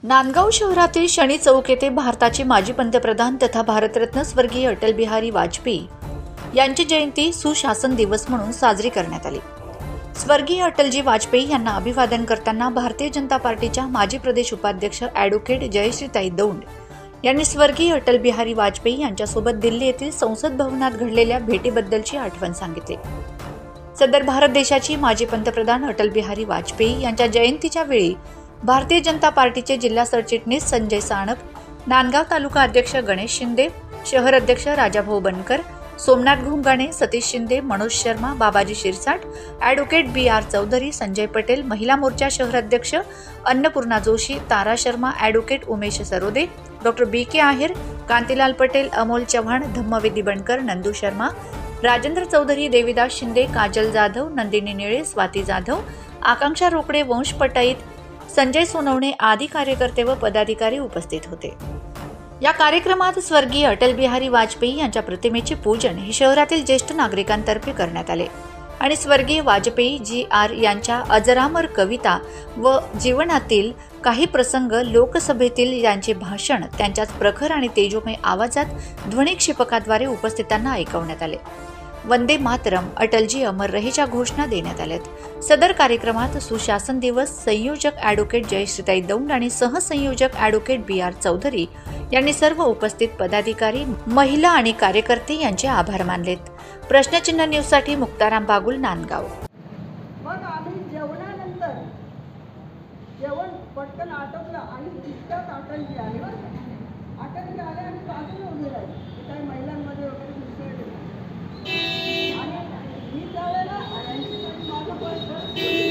नांदगाव शहरातील शनी चौक येथे भारताचे माजी पंतप्रधान तथा भारतरत्न स्वर्गीय अटल बिहारी वाजपेयी यांची जयंती सुशासन दिवस म्हणून साजरी करण्यात आली। स्वर्गीय अटलजी वाजपेयी यांना अभिवादन करताना भारतीय जनता पार्टीच्या माजी प्रदेश उपाध्यक्ष ॲडव्होकेट जयश्रीताई दौंड यांनी स्वर्गीय अटल बिहारी वाजपेयी यांच्यासोबत दिल्ली येथील संसद भवनात घडलेल्या भेटीबद्दलची आठवण सांगितली। सदर भारत देशाची माजी पंतप्रधान अटल बिहारी वाजपेयी यांच्या जयंतीच्या वेळी भारतीय जनता पार्टीचे जिल्हा सरचिटणीस संजय साणप, नांदगाव तालुका अध्यक्ष गणेश शिंदे, शहर अध्यक्ष राजाभाऊ बनकर, सोमनाथ घुंगाणे, सतीश शिंदे, मनोज शर्मा, बाबाजी शिरसाट, ॲडव्होकेट BR चौधरी, संजय पटेल, महिला मोर्चा शहर अध्यक्ष Annapurna Joshi, Tara Sharma, advocate Umesh Sarode, doctor BK Aher, Kantilal Patel, Amol Chavan, Dhammavedi Bankar, Nandu Sharma, Rajendra Chaudhari, Devidas Shinde, Kajal Jadhav, Nandini Nile, Swati Jadhav, आकांक्षा रोकडे, वंश पटाईत, संजय सोनवणे आदी कार्यकर्ते व पदाधिकारी उपस्थित होते। या कार्यक्रमात स्वर्गीय अटल बिहारी वाजपेयी यांच्या प्रतिमेचे पूजन हे शहरातील ज्येष्ठ नागरिकांतर्फे करण्यात आले आणि स्वर्गीय वाजपेयी GR यांच्या अजरामर कविता व जीवनातील काही प्रसंग लोकसभेतील यांचे भाषण त्यांच्याच प्रखर आणि तेजोमय आवाजात ध्वनिक्षेपकाद्वारे उपस्थितांना ऐकवण्यात आले। वंदे मातरम, अटलजी अमर रहेच्या घोषणा देण्यात आल्यात। सदर कार्यक्रमात सुशासन दिवस संयोजक ॲडव्होकेट जयश्रीताई दौंड आणि सहसंयोजक ॲडव्होकेट BR चौधरी यांनी सर्व उपस्थित पदाधिकारी, महिला आणि कार्यकर्ते यांचे आभार मानलेत। प्रश्नचिन्ह न्यूजसाठी मुक्ताराम बागुल, नांदगाव। मग आम्ही जेवणानंतर जेवण पटकन आटोपलं आणि तितक्यात अटलजी आले आणि बाजूला उभे राहिले। काही महिलांमध्ये वगैरे मिसळले आणि मी त्यावेळेला यांची माझं